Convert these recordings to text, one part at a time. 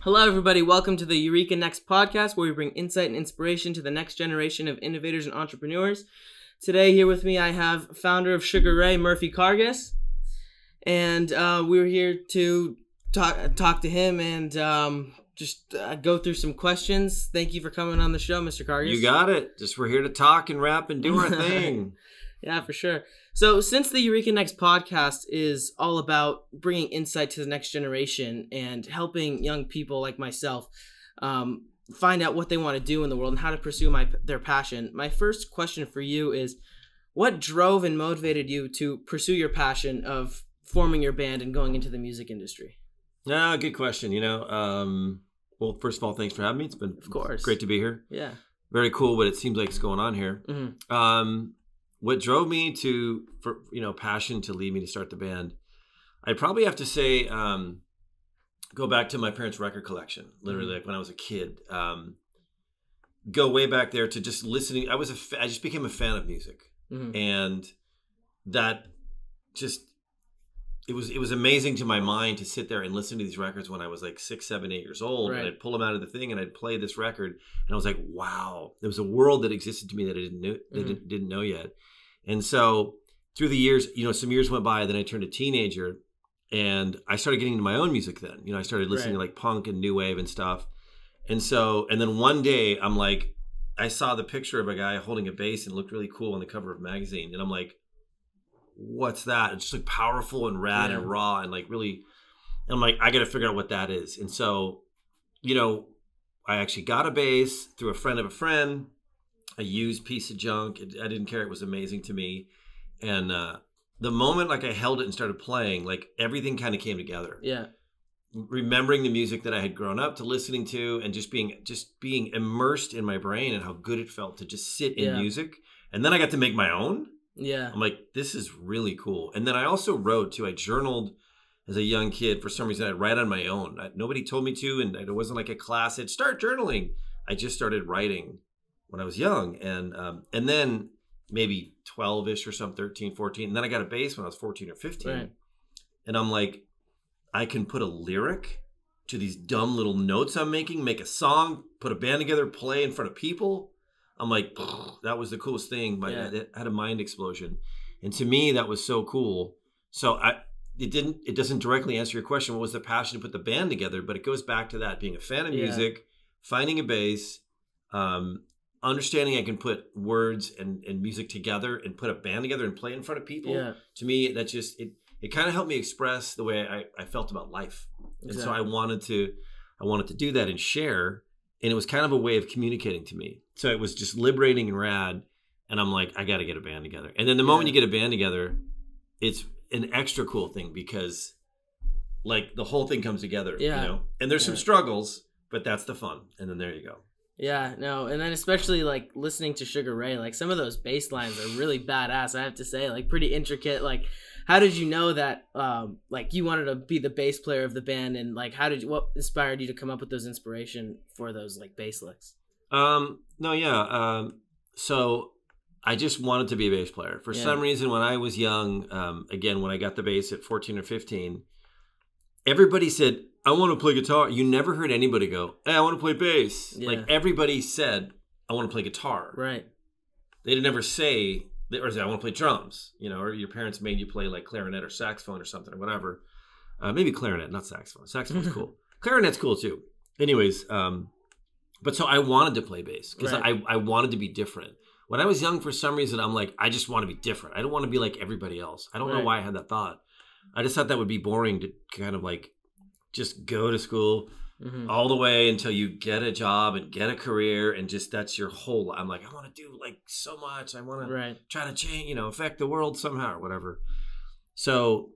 Hello, everybody. Welcome to the Eureka Next podcast, where we bring insight and inspiration to the next generation of innovators and entrepreneurs. Today, here with me, I have founder of Sugar Ray, Murphy Karges. And we're here to talk to him and just go through some questions. Thank you for coming on the show, Mr. Karges. You got it. We're here to talk and rap and do our thing. Yeah, for sure. So since the Eureka Next podcast is all about bringing insight to the next generation and helping young people like myself find out what they want to do in the world and how to pursue their passion, my first question for you is, what drove and motivated you to pursue your passion of forming your band and going into the music industry? Yeah, good question. Well, first of all, thanks for having me. It's been, of course, great to be here. Yeah. Very cool what it seems like is going on here. Mm-hmm. What drove me for passion to lead me to start the band, I'd probably have to say, go back to my parents' record collection, literally like when I was a kid. Go way back there to just listening. I just became a fan of music. Mm-hmm. And that just, it was amazing to my mind to sit there and listen to these records when I was like 6, 7, 8 years old. Right. And I'd pull them out of the thing and I'd play this record. And I was like, wow, there was a world that existed to me that I didn't know yet. And so through the years, some years went by, then I turned a teenager and I started getting into my own music then. I started listening to like punk and new wave and stuff. And then one day I'm like, I saw the picture of a guy holding a bass and it looked really cool on the cover of a magazine. And I'm like, what's that? It's just like powerful and rad and raw and like really, and I'm like, I got to figure out what that is. And so, I actually got a bass through a friend of a friend, a used piece of junk. I didn't care. It was amazing to me. And the moment like I held it and started playing, like everything kind of came together. Yeah. Remembering the music that I had grown up to listening to and just being immersed in my brain and how good it felt to just sit in music. And then I got to make my own. Yeah. I'm like, this is really cool. And then I also wrote too. I journaled as a young kid. For some reason, I'd write on my own. Nobody told me to, and it wasn't like a class. I'd start journaling. I just started writing when I was young. And then maybe 12-ish or something, 13, 14. And then I got a bass when I was 14 or 15. Right. And I'm like, I can put a lyric to these dumb little notes I'm making, make a song, put a band together, play in front of people. I'm like, that was the coolest thing. I had a mind explosion. And to me, that was so cool. So it doesn't directly answer your question, what was the passion to put the band together? But it goes back to that, being a fan of music, finding a bass, understanding I can put words and music together and put a band together and play in front of people. Yeah. To me, that just, it kind of helped me express the way I felt about life. Exactly. And so I wanted to do that and share. And it was kind of a way of communicating to me. So it was just liberating and rad. And I'm like, I got to get a band together. And then the moment you get a band together, it's an extra cool thing because like the whole thing comes together, and there's some struggles, but that's the fun. And then there you go. Yeah, no. And then especially like listening to Sugar Ray, like some of those bass lines are really badass. I have to say, like pretty intricate. Like, how did you know that like you wanted to be the bass player of the band, and like what inspired you to come up with those inspiration for those like bass licks? So I just wanted to be a bass player. For some reason, when I was young, again, when I got the bass at 14 or 15, everybody said, I want to play guitar. You never heard anybody go, hey, I want to play bass. Yeah. Like everybody said, I want to play guitar. Right. They'd never say, or say, I want to play drums, or your parents made you play like clarinet or saxophone or something or whatever. Maybe clarinet, not saxophone. Saxophone's cool. Clarinet's cool too. Anyways, but so I wanted to play bass because I wanted to be different. When I was young, for some reason, I'm like, I just want to be different. I don't want to be like everybody else. I don't know why I had that thought. I just thought that would be boring to kind of like just go to school all the way until you get a job and get a career and just that's your whole life. I'm like, I want to do like so much. I want to try to change, affect the world somehow or whatever. So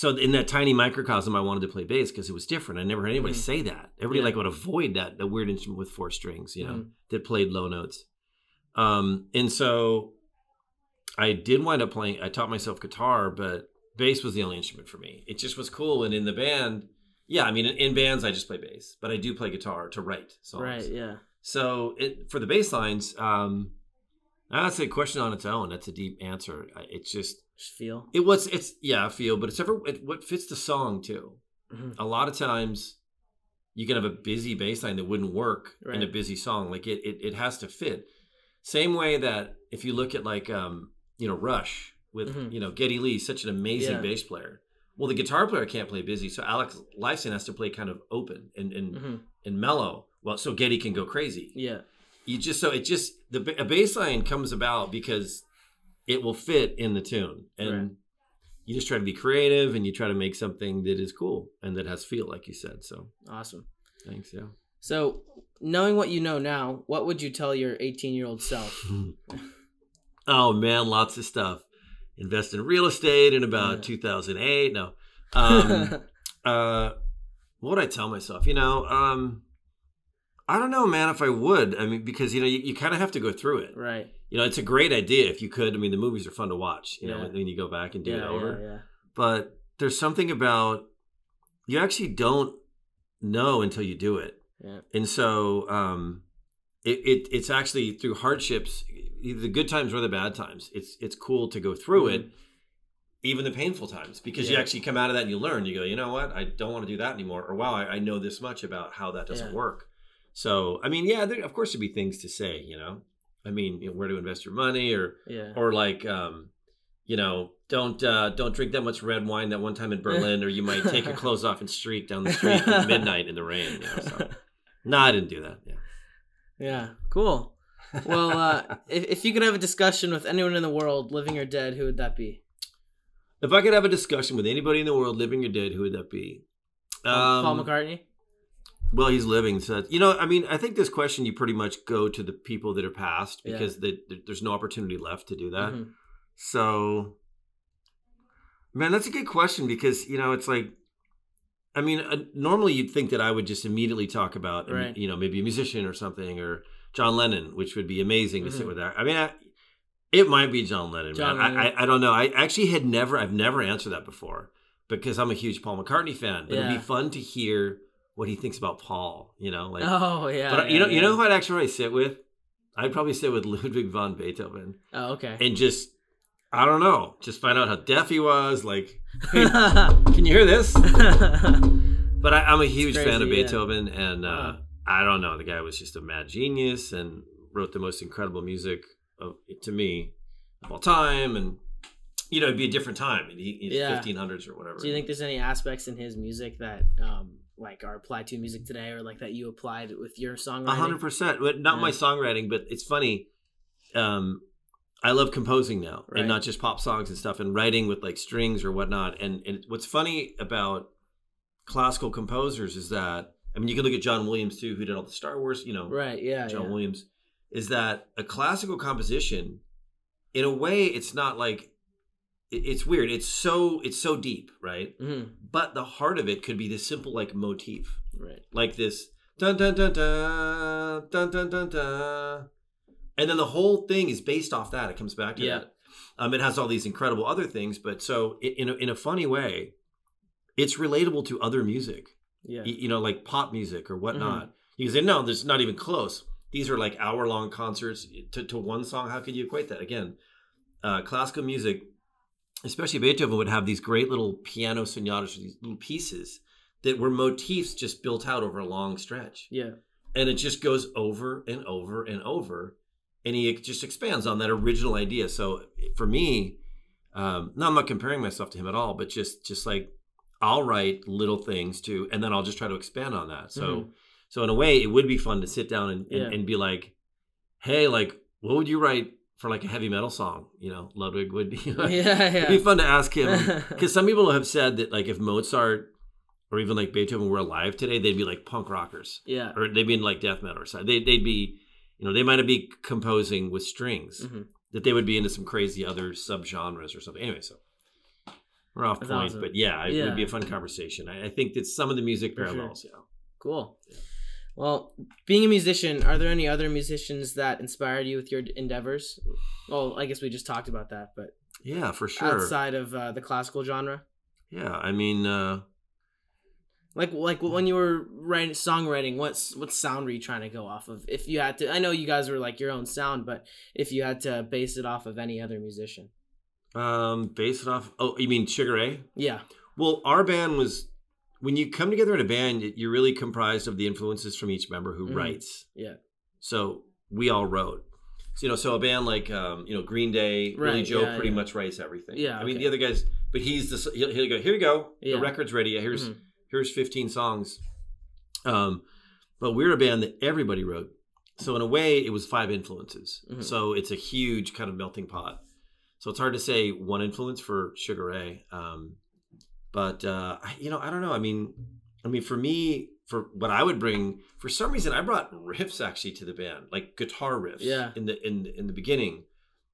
in that tiny microcosm, I wanted to play bass because it was different. I never heard anybody say that. Everybody like would avoid the weird instrument with 4 strings, that played low notes. And so I did wind up playing, I taught myself guitar, but bass was the only instrument for me. It just was cool. And in the band, in bands, I just play bass, but I do play guitar to write songs. Right, yeah. So for the bass lines, that's a question on its own. That's a deep answer. It's just feel. It's feel, but it's what fits the song too. Mm-hmm. A lot of times you can have a busy bass line that wouldn't work in a busy song. Like it has to fit. Same way that if you look at like, Rush with, Geddy Lee, such an amazing bass player. Well, the guitar player can't play busy. So Alex Lifeson has to play kind of open and mellow. Well, so Geddy can go crazy. Yeah. A bass line comes about because it will fit in the tune. And you just try to be creative and you try to make something that is cool and that has feel, like you said. So awesome. Thanks. Yeah. So knowing what you know now, what would you tell your 18-year-old self? Oh man, lots of stuff. Invest in real estate in about 2008. No. What would I tell myself? I don't know, man, if I would. I mean, because, you kind of have to go through it. Right. It's a great idea if you could. I mean, the movies are fun to watch, when you go back and do it over. Yeah. But there's something about, you actually don't know until you do it. Yeah. And so it's actually through hardships, either the good times or the bad times. It's cool to go through it, even the painful times, because you actually come out of that and you learn. You go, you know what? I don't want to do that anymore. Or wow, I know this much about how that doesn't work. So, I mean, there, of course, there'd be things to say, I mean, where to invest your money or like, don't drink that much red wine that one time in Berlin, or you might take your clothes off and streak down the street at midnight in the rain. So. No, I didn't do that. Yeah. Yeah. Cool. Well, if you could have a discussion with anyone in the world, living or dead, who would that be? If I could have a discussion with anybody in the world, living or dead, who would that be? Paul McCartney? Well, he's living. So, I mean, I think this question, you pretty much go to the people that are past because there's no opportunity left to do that. Mm-hmm. So, man, that's a good question because, it's like, I mean, normally you'd think that I would just immediately talk about, maybe a musician or something, or John Lennon, which would be amazing to sit with that. I mean, it might be John Lennon. I don't know. I've never answered that before because I'm a huge Paul McCartney fan, but it'd be fun to hear what he thinks about Paul, like. Oh, yeah. But you know who I'd actually sit with? I'd probably sit with Ludwig van Beethoven. Oh, okay. And just, I don't know, just find out how deaf he was. Like, hey, can you hear this? But I'm a huge fan of Beethoven, and I don't know, the guy was just a mad genius and wrote the most incredible music to me of all time. And, it'd be a different time. He's 1500s or whatever. Do you think there's any aspects in his music that like are applied to music today, or like that you applied with your songwriting? 100%. But not my songwriting, but it's funny. I love composing now, and not just pop songs and stuff, and writing with like strings or whatnot. And what's funny about classical composers is that, I mean, you can look at John Williams too, who did all the Star Wars, John Williams, is that a classical composition, in a way, it's not like, it's weird. It's so deep, right? Mm-hmm. But the heart of it could be this simple like motif, right? Like this dun dun dun dun dun dun dun dun, and then the whole thing is based off that. It comes back to that. It has all these incredible other things, but so in a funny way, it's relatable to other music. Yeah, like pop music or whatnot. Mm-hmm. You can say no, there's not even close. These are like hour-long concerts to one song. How could you equate that? Again, classical music. Especially Beethoven would have these great little piano sonatas, these little pieces that were motifs just built out over a long stretch. Yeah. And it just goes over and over and over. And he just expands on that original idea. So for me, no, I'm not comparing myself to him at all, but just like I'll write little things too, and then I'll just try to expand on that. So so in a way, it would be fun to sit down and be like, hey, like, what would you write for like a heavy metal song? Ludwig would be it'd be fun to ask him, because some people have said that like if Mozart or even like Beethoven were alive today, they'd be like punk rockers, or they'd be in like death metal or something. They'd be, they might be composing with strings, that they would be into some crazy other subgenres or something. Anyway, so we're off point, awesome. But it would be a fun conversation. I think that some of the music parallels. Sure. Cool. Yeah. Well, being a musician, are there any other musicians that inspired you with your endeavors? Well, I guess we just talked about that, but yeah, for sure. Outside of the classical genre, yeah, I mean, like when you were songwriting, what sound were you trying to go off of? If you had to, I know you guys were like your own sound, but if you had to base it off of any other musician, base it off. Oh, you mean Sugar Ray? Yeah. Well, our band was when you come together in a band, you're really comprised of the influences from each member who writes. Yeah. So we all wrote. So, so a band like, Green Day, Right, Billy Joe yeah, pretty yeah. much writes everything. Yeah, I mean, okay. the other guys, but he'll go, here you go. Yeah. The record's ready. Here's 15 songs. But we're a band that everybody wrote. So in a way, it was 5 influences. So it's a huge kind of melting pot. So it's hard to say one influence for Sugar Ray. But I don't know. I mean, for me, for what I would bring, for some reason, I brought riffs actually to the band, like guitar riffs. Yeah. In the beginning,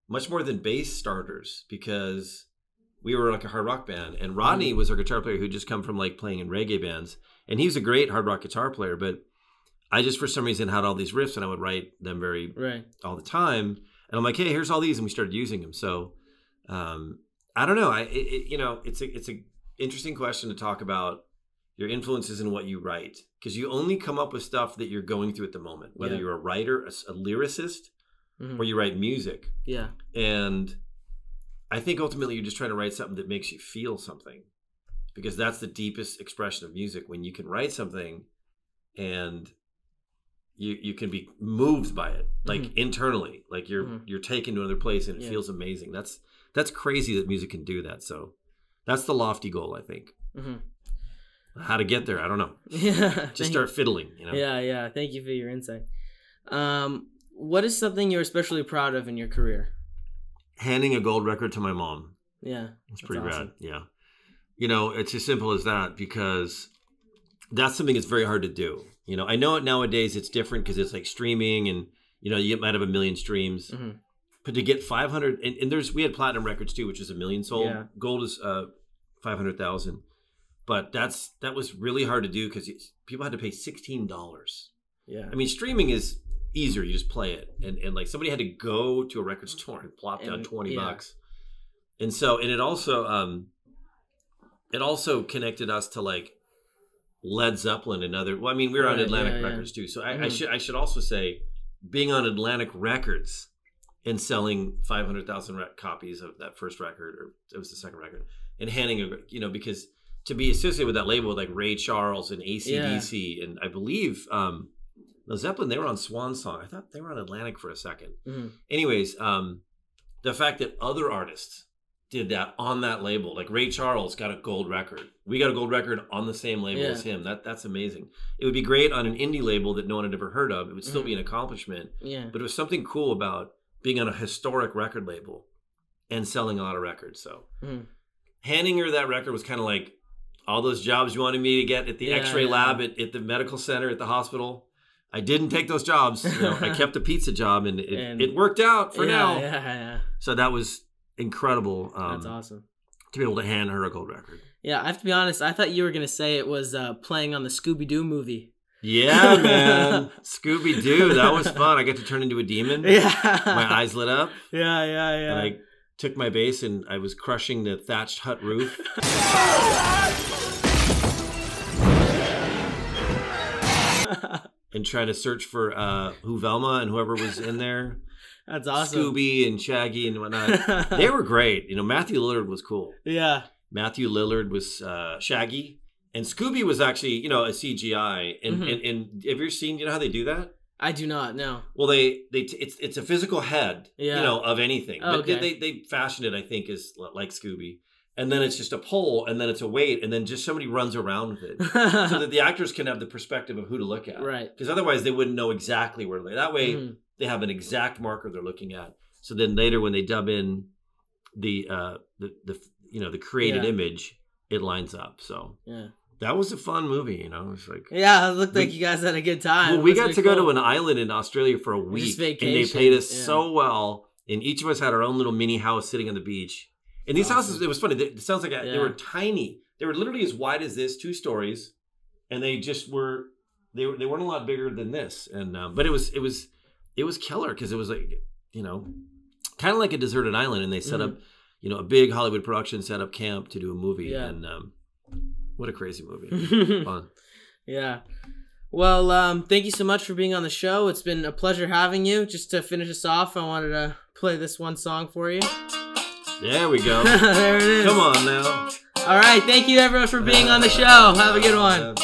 much more than bass starters, because we were like a hard rock band, and Rodney was our guitar player who'd just come from like playing in reggae bands, and he was a great hard rock guitar player. But I just for some reason had all these riffs, and I would write them all the time, and I'm like, hey, here's all these, and we started using them. So I don't know. It's a interesting question to talk about your influences and what you write, because you only come up with stuff that you're going through at the moment, whether you're a writer, a lyricist, or you write music. Yeah. And I think ultimately you're just trying to write something that makes you feel something, because that's the deepest expression of music, when you can write something and you can be moved by it, like internally, like you're taken to another place and it feels amazing. That's crazy that music can do that. So that's the lofty goal, I think. How to get there, I don't know. Yeah. Just start fiddling, Yeah. Thank you for your insight. What is something you're especially proud of in your career? Handing a gold record to my mom. Yeah. It's pretty awesome. rad. Yeah. It's as simple as that, because that's something that's very hard to do. I know it nowadays, it's different because it's like streaming, and you might have 1 million streams. But to get 500, and we had platinum records too, which is 1 million sold. Yeah. Gold is 500,000. But that was really hard to do because people had to pay $16. Yeah. I mean, streaming is easier. You just play it. And like somebody had to go to a record store and plop down $20. And so, and it also connected us to like Led Zeppelin and other, we were on Atlantic Records too. So I should also say, being on Atlantic Records and selling 500,000 copies of that first record, or it was the second record, and handing because to be associated with that label, like Ray Charles and AC/DC, and I believe Led Zeppelin, they were on Swan Song. I thought they were on Atlantic for a second. Anyways, the fact that other artists did that on that label, like Ray Charles got a gold record. We got a gold record on the same label as him. That's amazing. It would be great on an indie label that no one had ever heard of. It would still be an accomplishment. Yeah. But it was something cool about being on a historic record label and selling a lot of records. So handing her that record was kind of like all those jobs you wanted me to get at the X-ray lab at the medical center at the hospital. I didn't take those jobs. I kept a pizza job, and it worked out for now. Yeah. So that was incredible. That's awesome. To be able to hand her a gold record. Yeah, I have to be honest. I thought you were going to say it was playing on the ScoobyDoo movie. Yeah, man. ScoobyDoo. That was fun. I got to turn into a demon. Yeah. My eyes lit up. Yeah. And I took my bass and I was crushing the thatched hut roof. And trying to search for who Velma and whoever was in there. That's awesome. Scooby and Shaggy and whatnot. They were great. Matthew Lillard was cool. Yeah. Matthew Lillard was Shaggy. And Scooby was actually, a CGI. And have you ever seen, how they do that? I do not, no. Well, it's a physical head, of anything. Oh, but they fashioned it, I think, as like Scooby. And then it's just a pole, and then it's a weight, and then just somebody runs around with it. So that the actors can have the perspective of who to look at. Right. Because otherwise they wouldn't know exactly where to look. That way they have an exact marker they're looking at. So then later when they dub in the created image, it lines up. So that was a fun movie, It was like, it looked like you guys had a good time. Well, we got to go to an island in Australia for a week, and they paid us so well. And each of us had our own little mini house sitting on the beach. And these houses, it was funny. It sounds like they were tiny. They were literally as wide as this, 2 stories, and they just were. They weren't a lot bigger than this. And but it was killer because it was like kind of like a deserted island, and they set up a big Hollywood production set up camp to do a movie. Yeah. And what a crazy movie! Fun. Yeah. Well, thank you so much for being on the show. It's been a pleasure having you. Just to finish us off, I wanted to play this one song for you. There we go. There it is. Come on now. All right. Thank you, everyone, for being on the show. Have a good one.